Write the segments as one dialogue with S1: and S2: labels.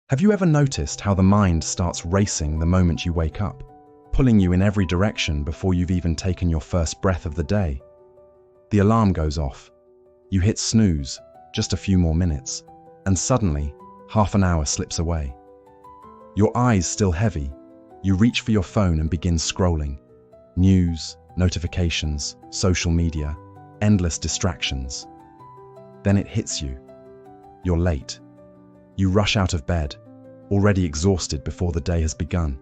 S1: Have you ever noticed how the mind starts racing the moment you wake up, pulling you in every direction before you've even taken your first breath of the day? The alarm goes off. You hit snooze, just a few more minutes, and suddenly, half an hour slips away. Your eyes still heavy, you reach for your phone and begin scrolling. News, notifications, social media, endless distractions. Then it hits you. You're late. You rush out of bed, already exhausted before the day has begun.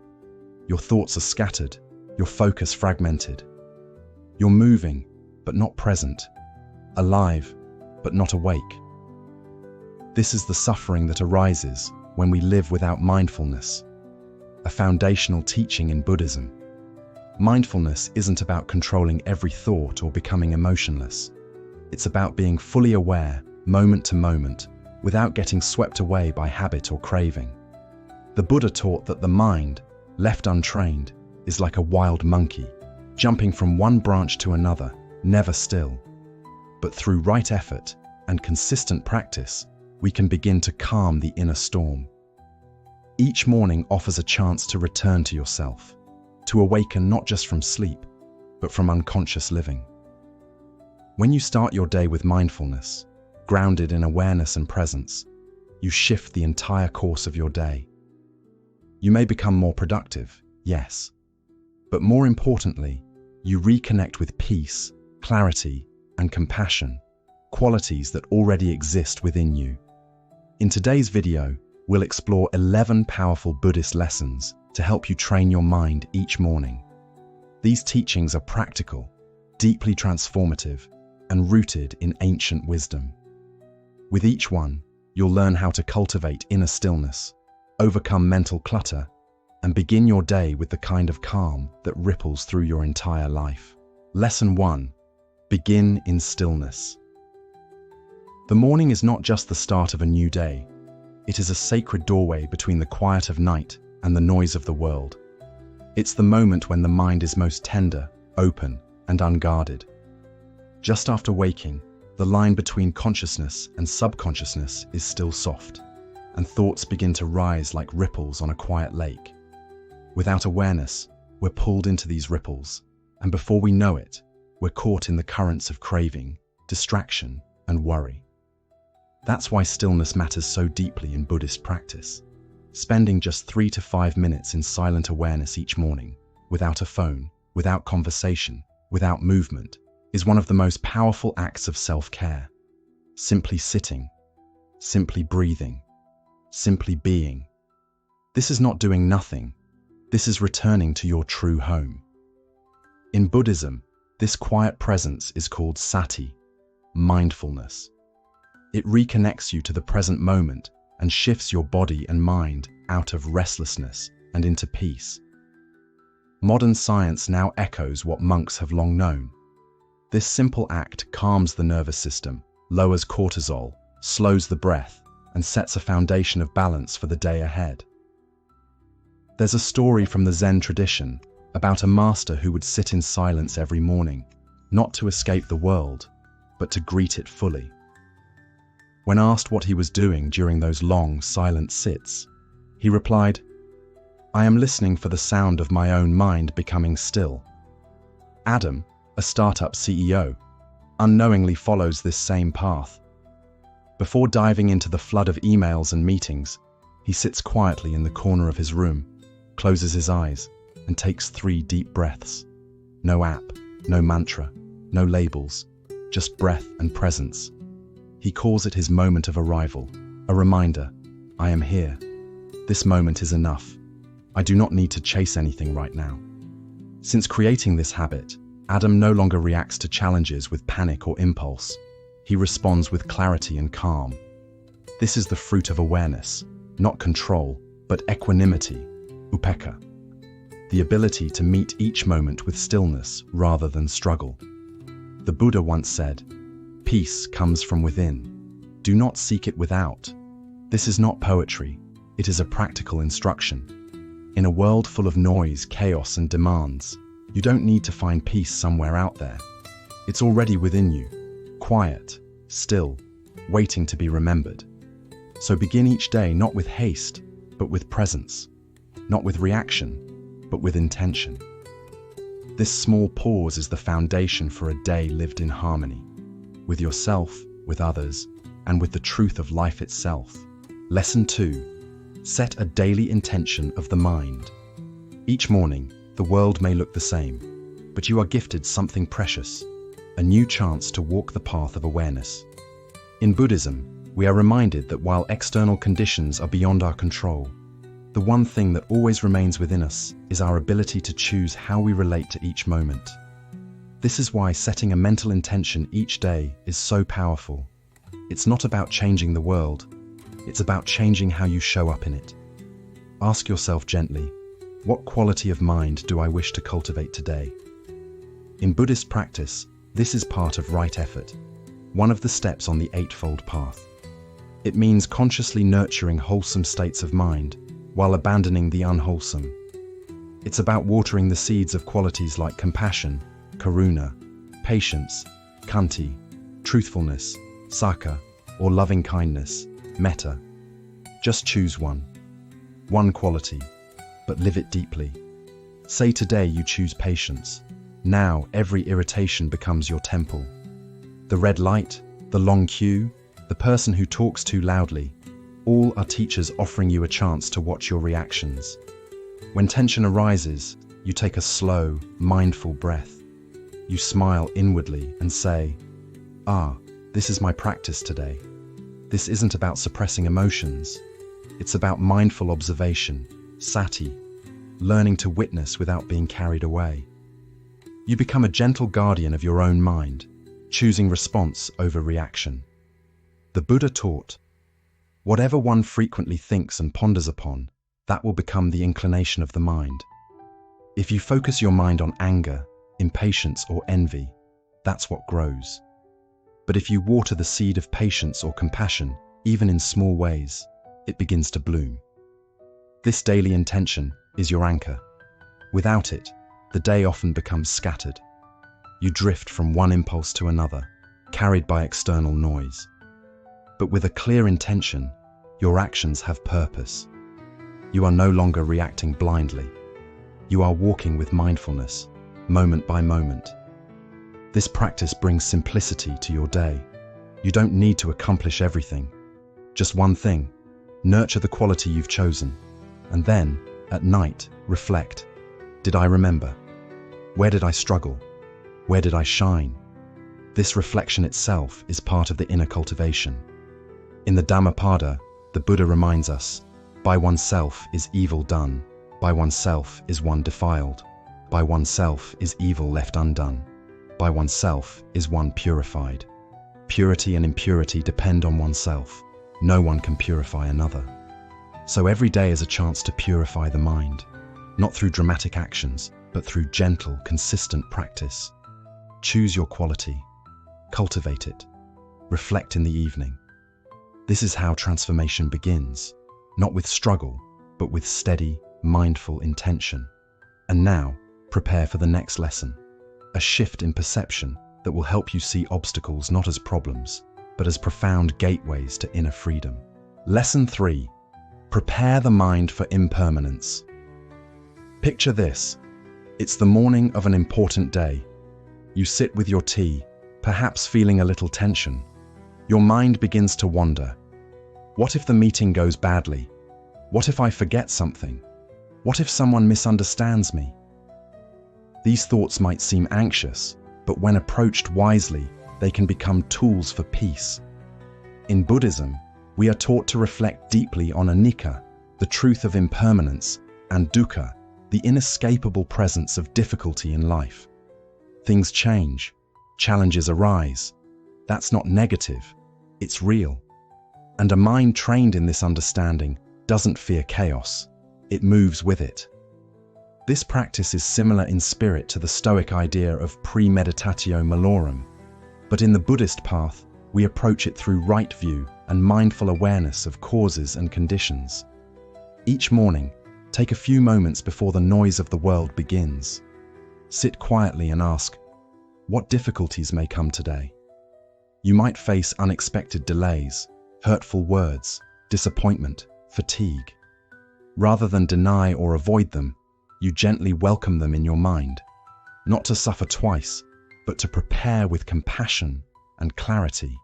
S1: Your thoughts are scattered, your focus fragmented. You're moving, but not present. Alive, but not awake. This is the suffering that arises when we live without mindfulness, a foundational teaching in Buddhism. Mindfulness isn't about controlling every thought or becoming emotionless. It's about being fully aware, moment to moment, without getting swept away by habit or craving. The Buddha taught that the mind, left untrained, is like a wild monkey, jumping from one branch to another, never still. But through right effort and consistent practice, we can begin to calm the inner storm. Each morning offers a chance to return to yourself, to awaken not just from sleep, but from unconscious living. When you start your day with mindfulness, grounded in awareness and presence, you shift the entire course of your day. You may become more productive, yes, but more importantly, you reconnect with peace, clarity, and compassion, qualities that already exist within you. In today's video, we'll explore 11 powerful Buddhist lessons to help you train your mind each morning. These teachings are practical, deeply transformative, and rooted in ancient wisdom. With each one, you'll learn how to cultivate inner stillness, overcome mental clutter, and begin your day with the kind of calm that ripples through your entire life. Lesson 1. Begin in stillness. The morning is not just the start of a new day. It is a sacred doorway between the quiet of night and the noise of the world. It's the moment when the mind is most tender, open, and unguarded. Just after waking, the line between consciousness and subconsciousness is still soft, and thoughts begin to rise like ripples on a quiet lake. Without awareness, we're pulled into these ripples, and before we know it, we're caught in the currents of craving, distraction, and worry. That's why stillness matters so deeply in Buddhist practice. Spending just 3 to 5 minutes in silent awareness each morning, without a phone, without conversation, without movement, is one of the most powerful acts of self-care. Simply sitting, simply breathing, simply being. This is not doing nothing. This is returning to your true home. In Buddhism, this quiet presence is called sati, mindfulness. It reconnects you to the present moment and shifts your body and mind out of restlessness and into peace. Modern science now echoes what monks have long known. This simple act calms the nervous system, lowers cortisol, slows the breath, and sets a foundation of balance for the day ahead. There's a story from the Zen tradition about a master who would sit in silence every morning, not to escape the world, but to greet it fully. When asked what he was doing during those long, silent sits, he replied, "I am listening for the sound of my own mind becoming still." Adam, a startup CEO, unknowingly follows this same path. Before diving into the flood of emails and meetings, he sits quietly in the corner of his room, closes his eyes, and takes 3 deep breaths. No app, no mantra, no labels, just breath and presence. He calls it his moment of arrival, a reminder, I am here. This moment is enough. I do not need to chase anything right now. Since creating this habit, Adam no longer reacts to challenges with panic or impulse. He responds with clarity and calm. This is the fruit of awareness, not control, but equanimity, upekkha. The ability to meet each moment with stillness rather than struggle. The Buddha once said, "Peace comes from within. Do not seek it without." This is not poetry, it is a practical instruction. In a world full of noise, chaos, and demands, you don't need to find peace somewhere out there. It's already within you, quiet, still, waiting to be remembered. So begin each day not with haste, but with presence. Not with reaction, but with intention. This small pause is the foundation for a day lived in harmony, with yourself, with others, and with the truth of life itself. Lesson 2. Set a daily intention of the mind. Each morning, the world may look the same, but you are gifted something precious, a new chance to walk the path of awareness. In Buddhism, we are reminded that while external conditions are beyond our control, the one thing that always remains within us is our ability to choose how we relate to each moment. This is why setting a mental intention each day is so powerful. It's not about changing the world, it's about changing how you show up in it. Ask yourself gently, what quality of mind do I wish to cultivate today? In Buddhist practice, this is part of right effort, one of the steps on the Eightfold Path. It means consciously nurturing wholesome states of mind while abandoning the unwholesome. It's about watering the seeds of qualities like compassion, karuna, patience, khanti, truthfulness, saka, or loving kindness, metta. Just choose one quality, but live it deeply. Say today you choose patience. Now every irritation becomes your temple. The red light, the long queue, the person who talks too loudly, all are teachers offering you a chance to watch your reactions. When tension arises, you take a slow, mindful breath. You smile inwardly and say, this is my practice today. This isn't about suppressing emotions. It's about mindful observation, sati, learning to witness without being carried away. You become a gentle guardian of your own mind, choosing response over reaction. The Buddha taught, whatever one frequently thinks and ponders upon, that will become the inclination of the mind. If you focus your mind on anger, impatience, or envy, that's what grows. But if you water the seed of patience or compassion, even in small ways, it begins to bloom. This daily intention is your anchor. Without it, the day often becomes scattered. You drift from one impulse to another, carried by external noise. But with a clear intention, your actions have purpose. You are no longer reacting blindly. You are walking with mindfulness, moment by moment. This practice brings simplicity to your day. You don't need to accomplish everything. Just one thing, nurture the quality you've chosen. And then, at night, reflect. Did I remember? Where did I struggle? Where did I shine? This reflection itself is part of the inner cultivation. In the Dhammapada, the Buddha reminds us, by oneself is evil done, by oneself is one defiled, by oneself is evil left undone, by oneself is one purified. Purity and impurity depend on oneself. No one can purify another. So every day is a chance to purify the mind, not through dramatic actions, but through gentle, consistent practice. Choose your quality, cultivate it, reflect in the evening. This is how transformation begins, not with struggle, but with steady, mindful intention. And now, prepare for the next lesson, a shift in perception that will help you see obstacles not as problems, but as profound gateways to inner freedom. Lesson 3. Prepare the mind for impermanence. Picture this. It's the morning of an important day. You sit with your tea, perhaps feeling a little tension. Your mind begins to wander. What if the meeting goes badly? What if I forget something? What if someone misunderstands me? These thoughts might seem anxious, but when approached wisely, they can become tools for peace. In Buddhism, we are taught to reflect deeply on anicca, the truth of impermanence, and dukkha, the inescapable presence of difficulty in life. Things change, challenges arise. That's not negative, it's real. And a mind trained in this understanding doesn't fear chaos, it moves with it. This practice is similar in spirit to the Stoic idea of premeditatio malorum, but in the Buddhist path, we approach it through right view and mindful awareness of causes and conditions. Each morning, take a few moments before the noise of the world begins. Sit quietly and ask, what difficulties may come today? You might face unexpected delays, hurtful words, disappointment, fatigue. Rather than deny or avoid them, you gently welcome them in your mind, not to suffer twice, but to prepare with compassion and clarity.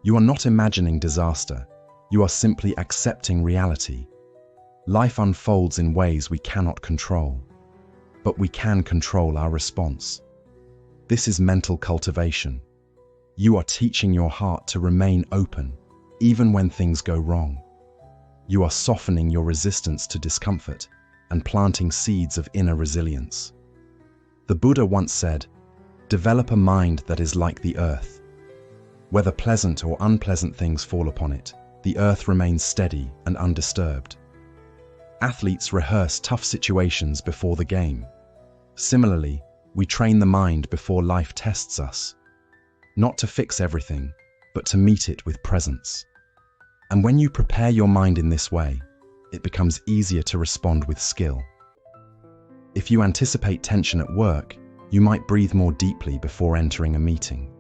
S1: You are not imagining disaster, you are simply accepting reality. Life unfolds in ways we cannot control, but we can control our response. This is mental cultivation. You are teaching your heart to remain open, even when things go wrong. You are softening your resistance to discomfort and planting seeds of inner resilience. The Buddha once said, "Develop a mind that is like the earth. Whether pleasant or unpleasant things fall upon it, the earth remains steady and undisturbed." Athletes rehearse tough situations before the game. Similarly, we train the mind before life tests us, not to fix everything, but to meet it with presence. And when you prepare your mind in this way, it becomes easier to respond with skill. If you anticipate tension at work, you might breathe more deeply before entering a meeting.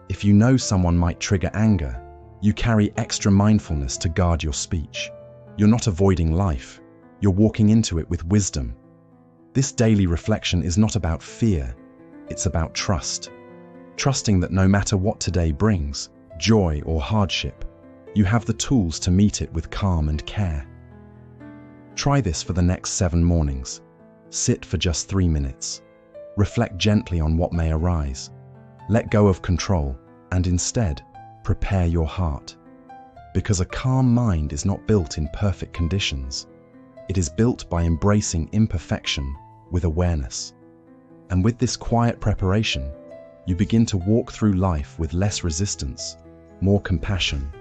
S1: If you know someone might trigger anger, you carry extra mindfulness to guard your speech. You're not avoiding life, you're walking into it with wisdom. This daily reflection is not about fear, it's about trust. Trusting that no matter what today brings, joy or hardship, you have the tools to meet it with calm and care. Try this for the next 7 mornings. Sit for just 3 minutes. Reflect gently on what may arise. Let go of control and instead prepare your heart. Because a calm mind is not built in perfect conditions. It is built by embracing imperfection with awareness. And with this quiet preparation, you begin to walk through life with less resistance, more compassion,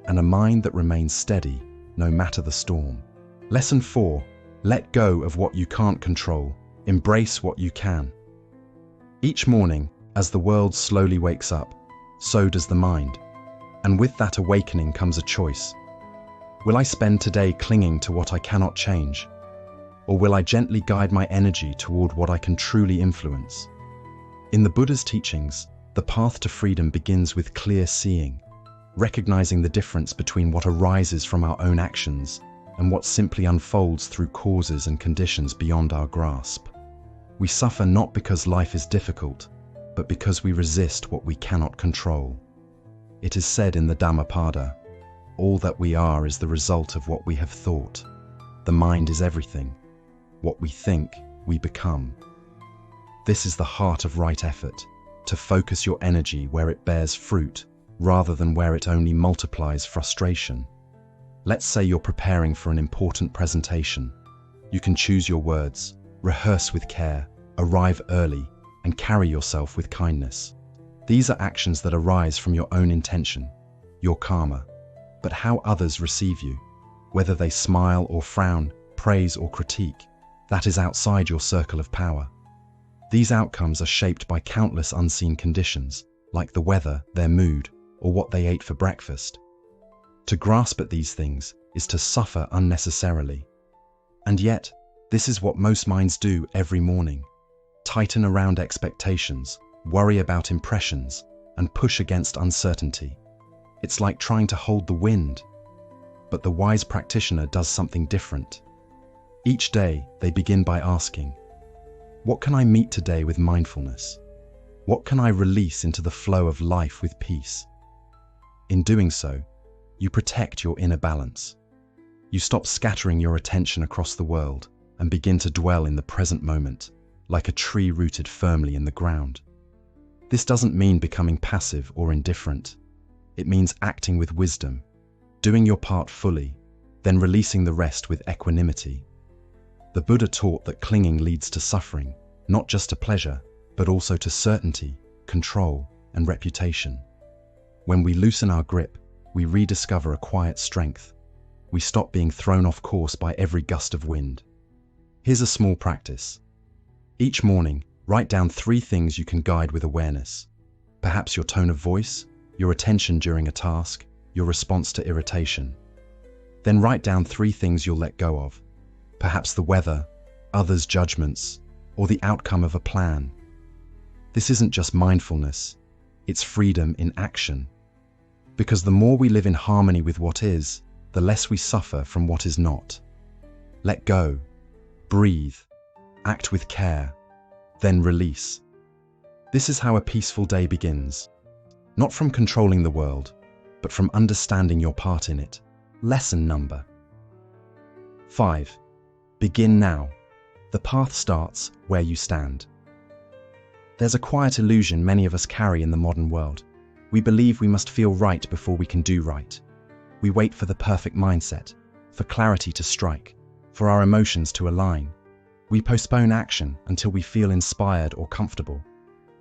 S1: and a mind that remains steady no matter the storm. Lesson 4. Let go of what you can't control. Embrace what you can. Each morning, as the world slowly wakes up, so does the mind. And with that awakening comes a choice. Will I spend today clinging to what I cannot change? Or will I gently guide my energy toward what I can truly influence? In the Buddha's teachings, the path to freedom begins with clear seeing, recognizing the difference between what arises from our own actions and what simply unfolds through causes and conditions beyond our grasp. We suffer not because life is difficult, but because we resist what we cannot control. It is said in the Dhammapada, all that we are is the result of what we have thought. The mind is everything. What we think, we become. This is the heart of right effort, to focus your energy where it bears fruit, rather than where it only multiplies frustration. Let's say you're preparing for an important presentation. You can choose your words, rehearse with care, arrive early, and carry yourself with kindness. These are actions that arise from your own intention, your karma. But how others receive you, whether they smile or frown, praise or critique, that is outside your circle of power. These outcomes are shaped by countless unseen conditions, like the weather, their mood, or what they ate for breakfast. To grasp at these things is to suffer unnecessarily. And yet, this is what most minds do every morning. Tighten around expectations, worry about impressions, and push against uncertainty. It's like trying to hold the wind. But the wise practitioner does something different. Each day, they begin by asking, what can I meet today with mindfulness? What can I release into the flow of life with peace? In doing so, you protect your inner balance. You stop scattering your attention across the world and begin to dwell in the present moment, like a tree rooted firmly in the ground. This doesn't mean becoming passive or indifferent. It means acting with wisdom, doing your part fully, then releasing the rest with equanimity. The Buddha taught that clinging leads to suffering, not just to pleasure, but also to certainty, control, and reputation. When we loosen our grip, we rediscover a quiet strength. We stop being thrown off course by every gust of wind. Here's a small practice. Each morning, write down 3 things you can guide with awareness. Perhaps your tone of voice, your attention during a task, your response to irritation. Then write down 3 things you'll let go of. Perhaps the weather, others' judgments, or the outcome of a plan. This isn't just mindfulness, it's freedom in action. Because the more we live in harmony with what is, the less we suffer from what is not. Let go, breathe, act with care, then release. This is how a peaceful day begins. Not from controlling the world, but from understanding your part in it. Lesson number 5. Begin now. The path starts where you stand. There's a quiet illusion many of us carry in the modern world. We believe we must feel right before we can do right. We wait for the perfect mindset, for clarity to strike, for our emotions to align. We postpone action until we feel inspired or comfortable.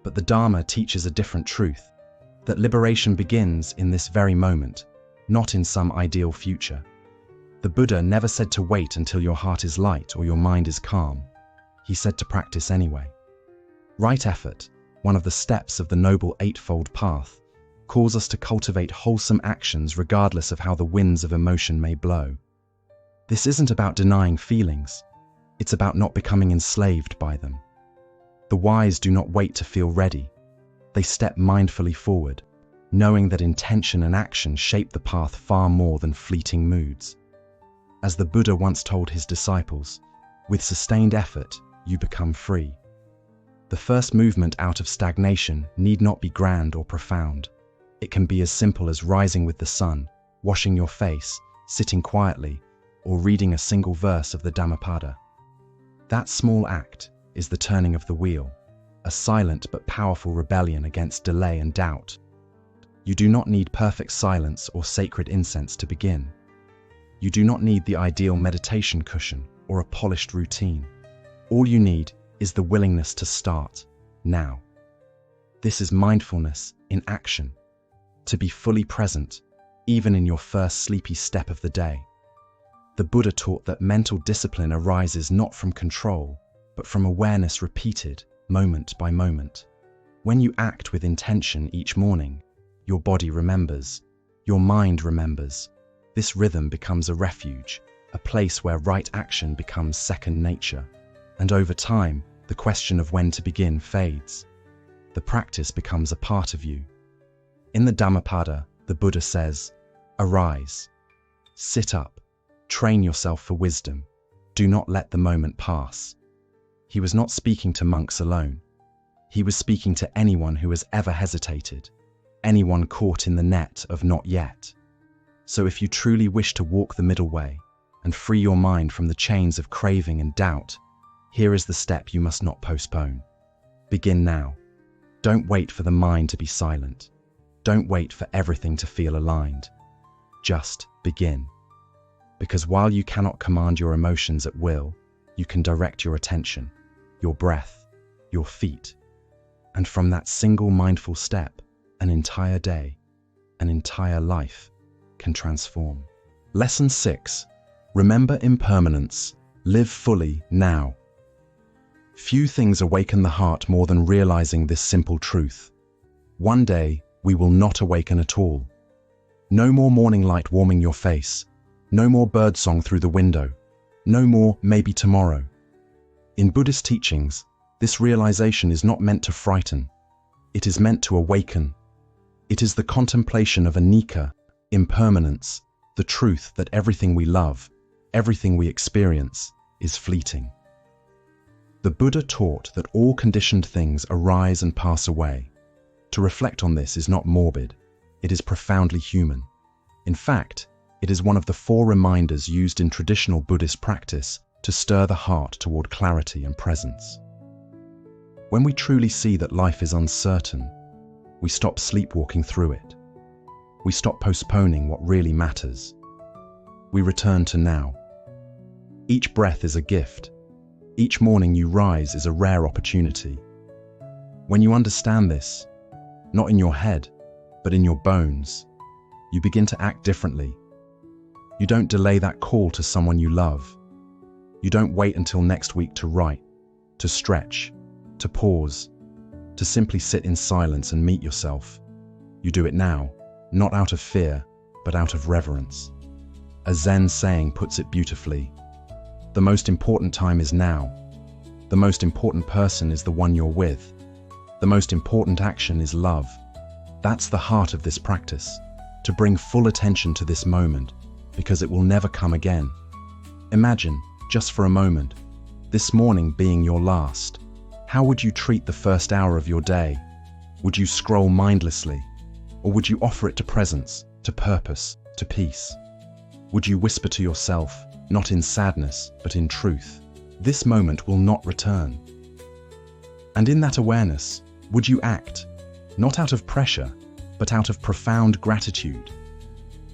S1: But the Dharma teaches a different truth, that liberation begins in this very moment, not in some ideal future. The Buddha never said to wait until your heart is light or your mind is calm. He said to practice anyway. Right effort, one of the steps of the Noble Eightfold Path, calls us to cultivate wholesome actions regardless of how the winds of emotion may blow. This isn't about denying feelings. It's about not becoming enslaved by them. The wise do not wait to feel ready. They step mindfully forward, knowing that intention and action shape the path far more than fleeting moods. As the Buddha once told his disciples, with sustained effort, you become free. The first movement out of stagnation need not be grand or profound. It can be as simple as rising with the sun, washing your face, sitting quietly, or reading a single verse of the Dhammapada. That small act is the turning of the wheel, a silent but powerful rebellion against delay and doubt. You do not need perfect silence or sacred incense to begin. You do not need the ideal meditation cushion or a polished routine. All you need is the willingness to start now. This is mindfulness in action, to be fully present, even in your first sleepy step of the day. The Buddha taught that mental discipline arises not from control, but from awareness repeated moment by moment. When you act with intention each morning, your body remembers, your mind remembers. This rhythm becomes a refuge, a place where right action becomes second nature. And over time, the question of when to begin fades. The practice becomes a part of you. In the Dhammapada, the Buddha says, "Arise, sit up, train yourself for wisdom. Do not let the moment pass." He was not speaking to monks alone. He was speaking to anyone who has ever hesitated, anyone caught in the net of not yet. So if you truly wish to walk the middle way and free your mind from the chains of craving and doubt, here is the step you must not postpone. Begin now. Don't wait for the mind to be silent. Don't wait for everything to feel aligned. Just begin. Because while you cannot command your emotions at will, you can direct your attention, your breath, your feet. And from that single mindful step, an entire day, an entire life can transform. Lesson 6. Remember impermanence. Live fully now. Few things awaken the heart more than realizing this simple truth. One day, we will not awaken at all. No more morning light warming your face. No more birdsong through the window. No more maybe tomorrow. In Buddhist teachings, this realization is not meant to frighten. It is meant to awaken. It is the contemplation of anicca, impermanence, the truth that everything we love, everything we experience, is fleeting. The Buddha taught that all conditioned things arise and pass away. To reflect on this is not morbid, it is profoundly human. In fact, it is one of the 4 reminders used in traditional Buddhist practice to stir the heart toward clarity and presence. When we truly see that life is uncertain, we stop sleepwalking through it. We stop postponing what really matters. We return to now. Each breath is a gift. Each morning you rise is a rare opportunity. When you understand this, not in your head, but in your bones, you begin to act differently. You don't delay that call to someone you love. You don't wait until next week to write, to stretch, to pause, to simply sit in silence and meet yourself. You do it now, not out of fear, but out of reverence. A Zen saying puts it beautifully. The most important time is now. The most important person is the one you're with. The most important action is love. That's the heart of this practice, to bring full attention to this moment, because it will never come again. Imagine, just for a moment, this morning being your last, how would you treat the first hour of your day? Would you scroll mindlessly? Or would you offer it to presence, to purpose, to peace? Would you whisper to yourself, not in sadness, but in truth, this moment will not return? And in that awareness, would you act, not out of pressure, but out of profound gratitude?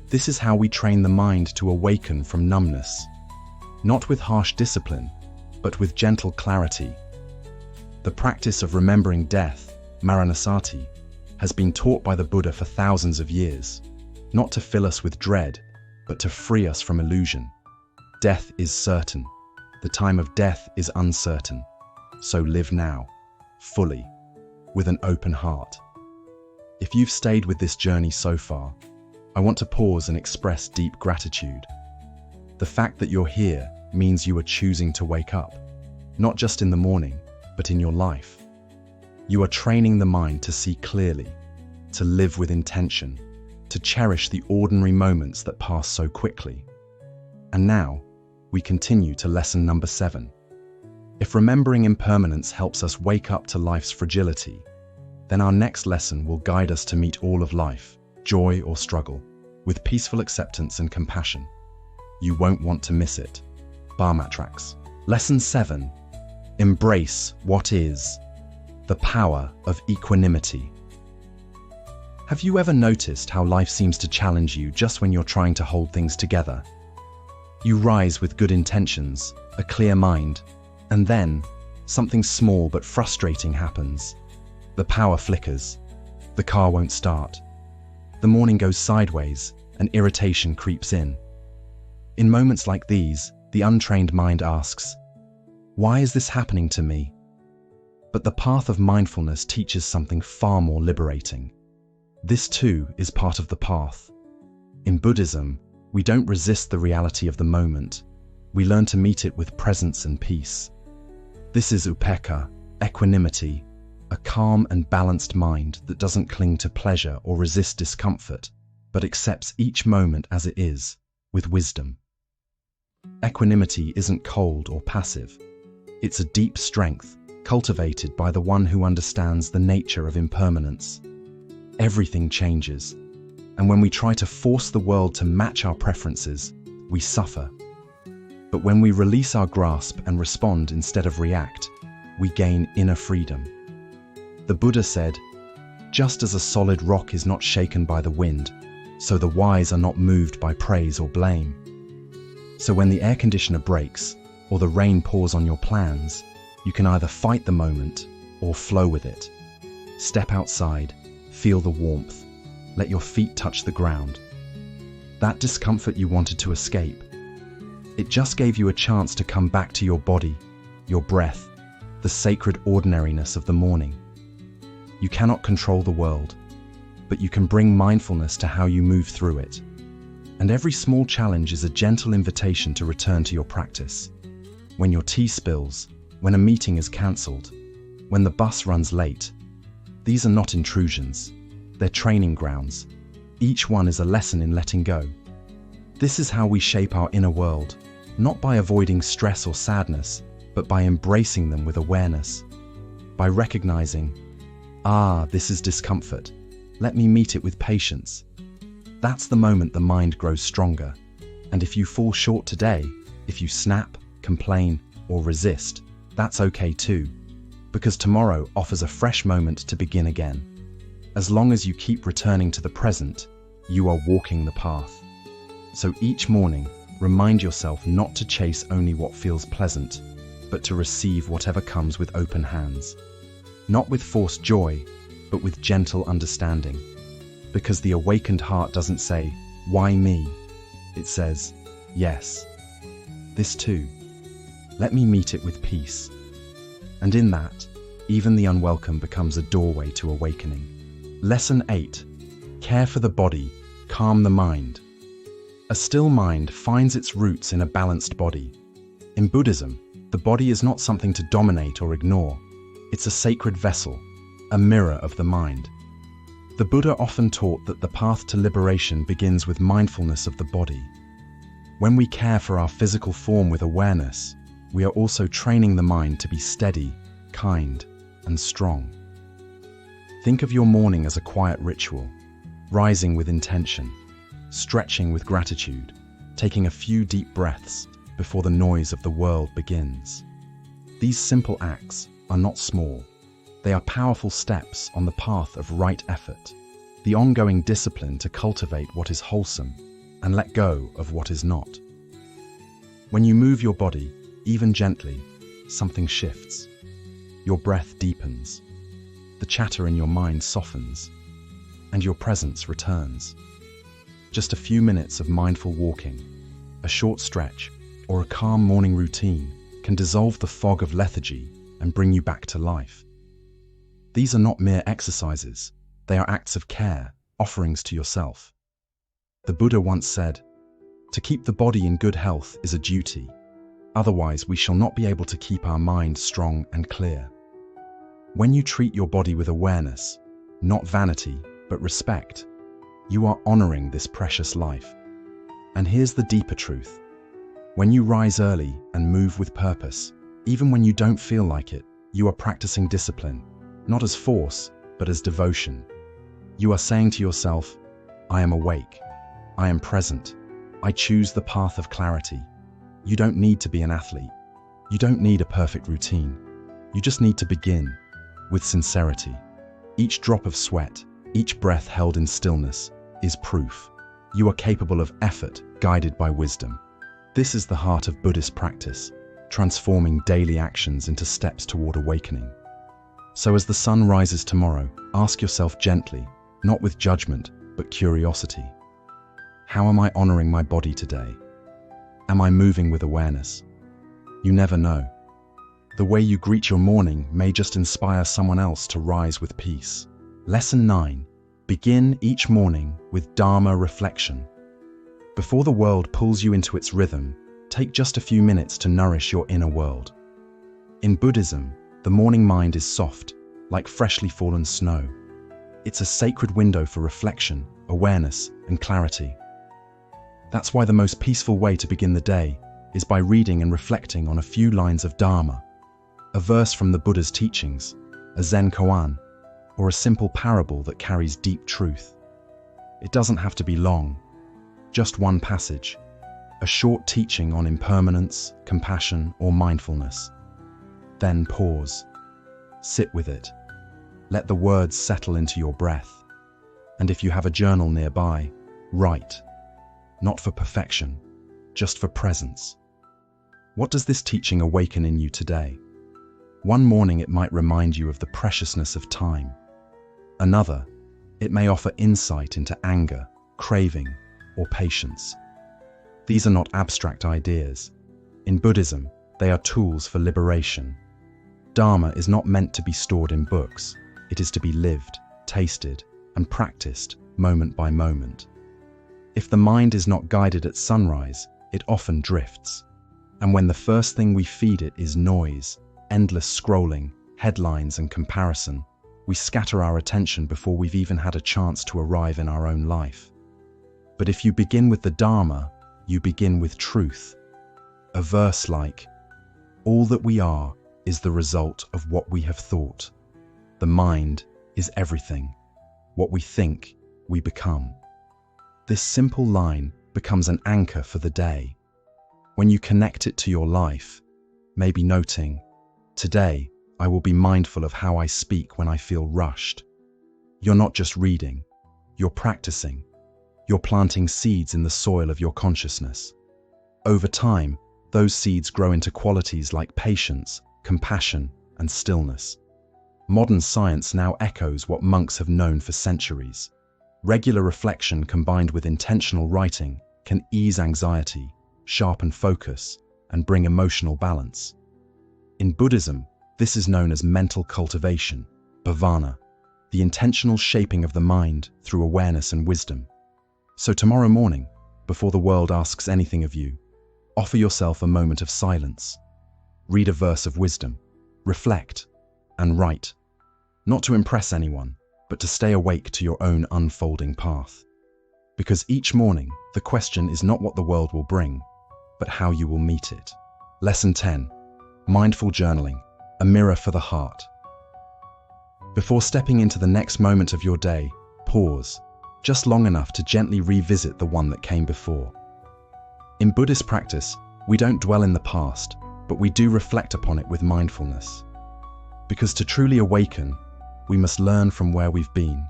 S1: This is how we train the mind to awaken from numbness, not with harsh discipline, but with gentle clarity. The practice of remembering death, Maranasati, has been taught by the Buddha for thousands of years, not to fill us with dread, but to free us from illusion. Death is certain. The time of death is uncertain. So live now, fully, with an open heart. If you've stayed with this journey so far, I want to pause and express deep gratitude. The fact that you're here means you are choosing to wake up, not just in the morning, but in your life. You are training the mind to see clearly, to live with intention, to cherish the ordinary moments that pass so quickly. And now, we continue to lesson number 7. If remembering impermanence helps us wake up to life's fragility, then our next lesson will guide us to meet all of life, joy or struggle, with peaceful acceptance and compassion. You won't want to miss it. Barmatrax. Lesson 7. Embrace what is. The power of equanimity. Have you ever noticed how life seems to challenge you just when you're trying to hold things together? You rise with good intentions, a clear mind, and then something small but frustrating happens. The power flickers. The car won't start. The morning goes sideways and irritation creeps in. In moments like these, the untrained mind asks, "Why is this happening to me?" But the path of mindfulness teaches something far more liberating. This too is part of the path. In Buddhism, we don't resist the reality of the moment. We learn to meet it with presence and peace. This is upekkha, equanimity, a calm and balanced mind that doesn't cling to pleasure or resist discomfort, but accepts each moment as it is, with wisdom. Equanimity isn't cold or passive. It's a deep strength, cultivated by the one who understands the nature of impermanence. Everything changes, and when we try to force the world to match our preferences, we suffer. But when we release our grasp and respond instead of react, we gain inner freedom. The Buddha said, "Just as a solid rock is not shaken by the wind, so the wise are not moved by praise or blame." So when the air conditioner breaks, or the rain pours on your plans, you can either fight the moment or flow with it. Step outside, feel the warmth, let your feet touch the ground. That discomfort you wanted to escape, it just gave you a chance to come back to your body, your breath, the sacred ordinariness of the morning. You cannot control the world, but you can bring mindfulness to how you move through it. And every small challenge is a gentle invitation to return to your practice. When your tea spills, when a meeting is cancelled, when the bus runs late, these are not intrusions, they're training grounds. Each one is a lesson in letting go. This is how we shape our inner world, not by avoiding stress or sadness, but by embracing them with awareness. By recognizing, this is discomfort. Let me meet it with patience. That's the moment the mind grows stronger. And if you fall short today, if you snap, complain, or resist, that's okay too, because tomorrow offers a fresh moment to begin again. As long as you keep returning to the present, you are walking the path. So each morning, remind yourself not to chase only what feels pleasant, but to receive whatever comes with open hands. Not with forced joy, but with gentle understanding. Because the awakened heart doesn't say, "Why me?" It says, "Yes, this too. Let me meet it with peace." And in that, even the unwelcome becomes a doorway to awakening. Lesson 8. Care for the body, calm the mind. A still mind finds its roots in a balanced body. In Buddhism, the body is not something to dominate or ignore. It's a sacred vessel, a mirror of the mind. The Buddha often taught that the path to liberation begins with mindfulness of the body. When we care for our physical form with awareness, we are also training the mind to be steady, kind, and strong. Think of your morning as a quiet ritual, rising with intention, stretching with gratitude, taking a few deep breaths before the noise of the world begins. These simple acts are not small. They are powerful steps on the path of right effort, the ongoing discipline to cultivate what is wholesome and let go of what is not. When you move your body, even gently, something shifts. Your breath deepens, the chatter in your mind softens, and your presence returns. Just a few minutes of mindful walking, a short stretch, or a calm morning routine can dissolve the fog of lethargy and bring you back to life. These are not mere exercises, they are acts of care, offerings to yourself. The Buddha once said, "To keep the body in good health is a duty, otherwise we shall not be able to keep our mind strong and clear." When you treat your body with awareness, not vanity, but respect, you are honoring this precious life. And here's the deeper truth. When you rise early and move with purpose, even when you don't feel like it, you are practicing discipline, not as force, but as devotion. You are saying to yourself, "I am awake. I am present. I choose the path of clarity." You don't need to be an athlete. You don't need a perfect routine. You just need to begin with sincerity. Each drop of sweat, each breath held in stillness is proof. You are capable of effort guided by wisdom. This is the heart of Buddhist practice, transforming daily actions into steps toward awakening. So as the sun rises tomorrow, ask yourself gently, not with judgment, but curiosity. How am I honoring my body today? Am I moving with awareness? You never know. The way you greet your morning may just inspire someone else to rise with peace. Lesson 9. Begin each morning with Dharma reflection. Before the world pulls you into its rhythm, take just a few minutes to nourish your inner world. In Buddhism, the morning mind is soft, like freshly fallen snow. It's a sacred window for reflection, awareness, and clarity. That's why the most peaceful way to begin the day is by reading and reflecting on a few lines of Dharma, a verse from the Buddha's teachings, a Zen koan, or a simple parable that carries deep truth. It doesn't have to be long, just one passage, a short teaching on impermanence, compassion, or mindfulness. Then pause, sit with it, let the words settle into your breath, and if you have a journal nearby, write. Not for perfection, just for presence. What does this teaching awaken in you today? One morning it might remind you of the preciousness of time. Another, it may offer insight into anger, craving, or patience. These are not abstract ideas. In Buddhism, they are tools for liberation. Dharma is not meant to be stored in books. It is to be lived, tasted, and practiced moment by moment. If the mind is not guided at sunrise, it often drifts. And when the first thing we feed it is noise, endless scrolling, headlines, and comparison, we scatter our attention before we've even had a chance to arrive in our own life. But if you begin with the Dharma, you begin with truth. A verse like, "All that we are is the result of what we have thought. The mind is everything. What we think, we become." This simple line becomes an anchor for the day. When you connect it to your life, maybe noting, "Today, I will be mindful of how I speak when I feel rushed." You're not just reading, you're practicing. You're planting seeds in the soil of your consciousness. Over time, those seeds grow into qualities like patience, compassion, and stillness. Modern science now echoes what monks have known for centuries. Regular reflection combined with intentional writing can ease anxiety, sharpen focus, and bring emotional balance. In Buddhism, this is known as mental cultivation, bhavana, the intentional shaping of the mind through awareness and wisdom. So tomorrow morning, before the world asks anything of you, offer yourself a moment of silence. Read a verse of wisdom, reflect, and write. Not to impress anyone, but to stay awake to your own unfolding path. Because each morning, the question is not what the world will bring, but how you will meet it. Lesson 10. Mindful journaling, a mirror for the heart. Before stepping into the next moment of your day, pause, just long enough to gently revisit the one that came before. In Buddhist practice, we don't dwell in the past, but we do reflect upon it with mindfulness. Because to truly awaken, we must learn from where we've been.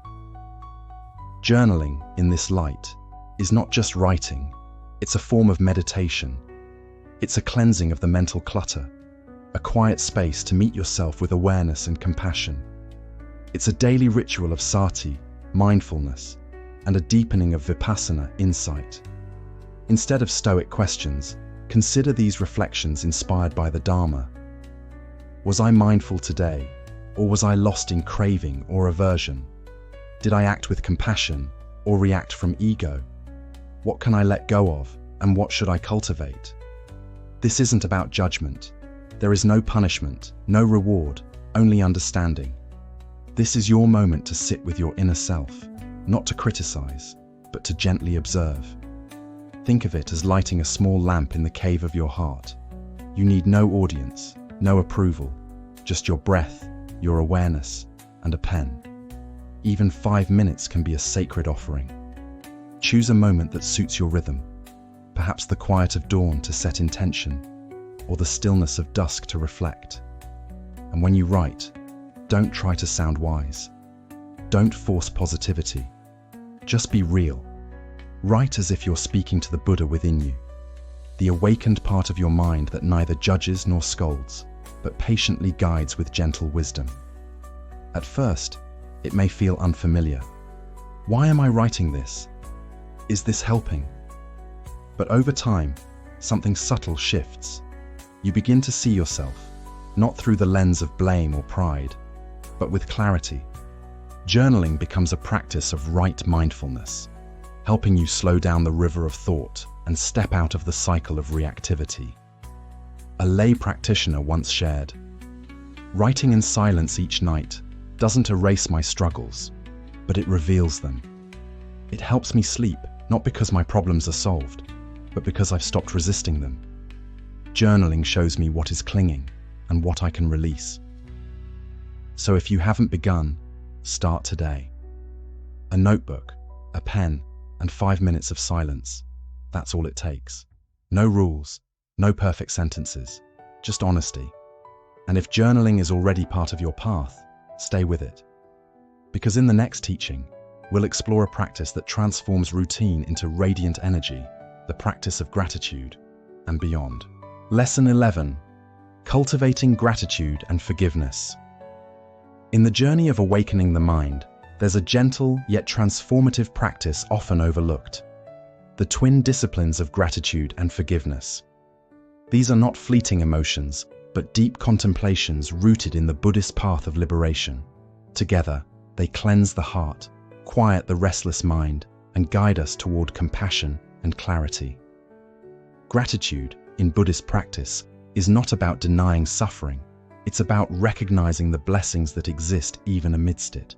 S1: Journaling, in this light, is not just writing, it's a form of meditation. It's a cleansing of the mental clutter, a quiet space to meet yourself with awareness and compassion. It's a daily ritual of sati, mindfulness, and a deepening of vipassana, insight. Instead of stoic questions, consider these reflections inspired by the Dharma. Was I mindful today, or was I lost in craving or aversion? Did I act with compassion, or react from ego? What can I let go of, and what should I cultivate? This isn't about judgment. There is no punishment, no reward, only understanding. This is your moment to sit with your inner self, not to criticize, but to gently observe. Think of it as lighting a small lamp in the cave of your heart. You need no audience, no approval, just your breath, your awareness, and a pen. Even 5 minutes can be a sacred offering. Choose a moment that suits your rhythm, perhaps the quiet of dawn to set intention, or the stillness of dusk to reflect. And when you write, don't try to sound wise. Don't force positivity. Just be real. Write as if you're speaking to the Buddha within you, the awakened part of your mind that neither judges nor scolds, but patiently guides with gentle wisdom. At first, it may feel unfamiliar. Why am I writing this? Is this helping? But over time, something subtle shifts. You begin to see yourself, not through the lens of blame or pride, but with clarity. Journaling becomes a practice of right mindfulness, helping you slow down the river of thought and step out of the cycle of reactivity. A lay practitioner once shared, "Writing in silence each night doesn't erase my struggles, but it reveals them. It helps me sleep, not because my problems are solved, but because I've stopped resisting them. Journaling shows me what is clinging and what I can release." So if you haven't begun, start today. A notebook, a pen, and 5 minutes of silence. That's all it takes. No rules, no perfect sentences, just honesty. And if journaling is already part of your path, stay with it. Because in the next teaching, we'll explore a practice that transforms routine into radiant energy, the practice of gratitude, and beyond. Lesson 11. Cultivating gratitude and forgiveness. In the journey of awakening the mind, there's a gentle yet transformative practice often overlooked: the twin disciplines of gratitude and forgiveness. These are not fleeting emotions, but deep contemplations rooted in the Buddhist path of liberation. Together, they cleanse the heart, quiet the restless mind, and guide us toward compassion and clarity. Gratitude, in Buddhist practice, is not about denying suffering. It's about recognizing the blessings that exist even amidst it.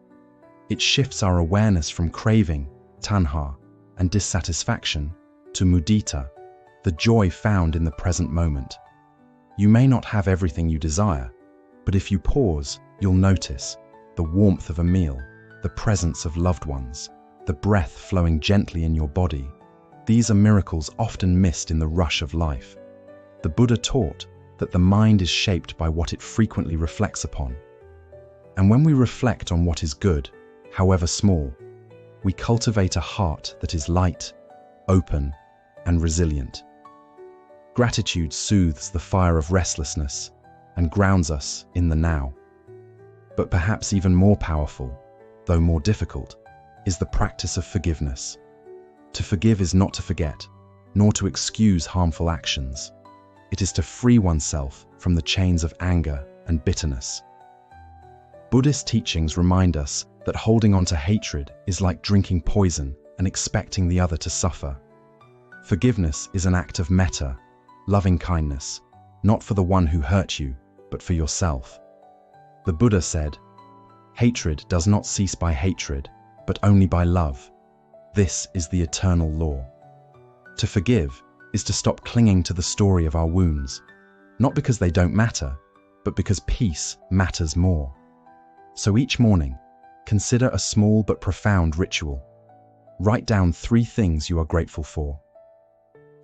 S1: It shifts our awareness from craving, tanha, and dissatisfaction to mudita, the joy found in the present moment. You may not have everything you desire, but if you pause, you'll notice the warmth of a meal, the presence of loved ones, the breath flowing gently in your body. These are miracles often missed in the rush of life. The Buddha taught that the mind is shaped by what it frequently reflects upon. And when we reflect on what is good, however small, we cultivate a heart that is light, open, and resilient. Gratitude soothes the fire of restlessness and grounds us in the now. But perhaps even more powerful, though more difficult, is the practice of forgiveness. To forgive is not to forget, nor to excuse harmful actions. It is to free oneself from the chains of anger and bitterness. Buddhist teachings remind us that holding on to hatred is like drinking poison and expecting the other to suffer. Forgiveness is an act of metta, loving kindness, not for the one who hurt you, but for yourself. The Buddha said, "Hatred does not cease by hatred, but only by love. This is the eternal law." To forgive is to stop clinging to the story of our wounds, not because they don't matter, but because peace matters more. So each morning, consider a small but profound ritual. Write down 3 things you are grateful for.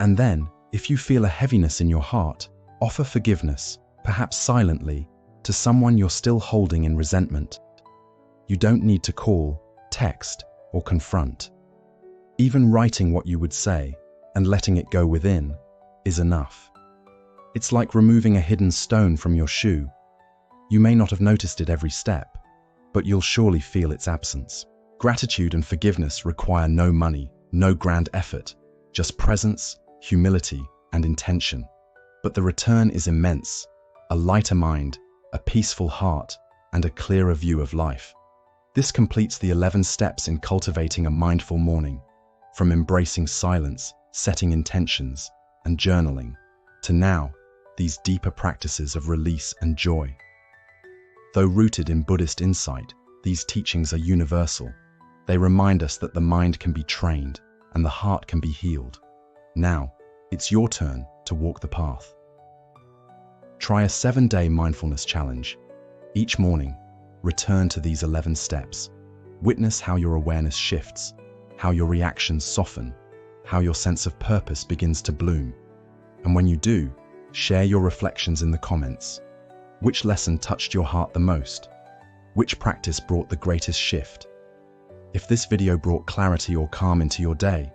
S1: And then, if you feel a heaviness in your heart, offer forgiveness, perhaps silently, to someone you're still holding in resentment. You don't need to call, text, or confront. Even writing what you would say and letting it go within is enough. It's like removing a hidden stone from your shoe. You may not have noticed it every step, but you'll surely feel its absence. Gratitude and forgiveness require no money, no grand effort, just presence, humility, and intention. But the return is immense: a lighter mind, a peaceful heart, and a clearer view of life. This completes the 11 steps in cultivating a mindful morning, from embracing silence, setting intentions, and journaling, to now, these deeper practices of release and joy. Though rooted in Buddhist insight, these teachings are universal. They remind us that the mind can be trained and the heart can be healed. Now, it's your turn to walk the path. Try a 7-day mindfulness challenge. Each morning, return to these 11 steps. Witness how your awareness shifts, how your reactions soften, how your sense of purpose begins to bloom. And when you do, share your reflections in the comments. Which lesson touched your heart the most? Which practice brought the greatest shift? If this video brought clarity or calm into your day,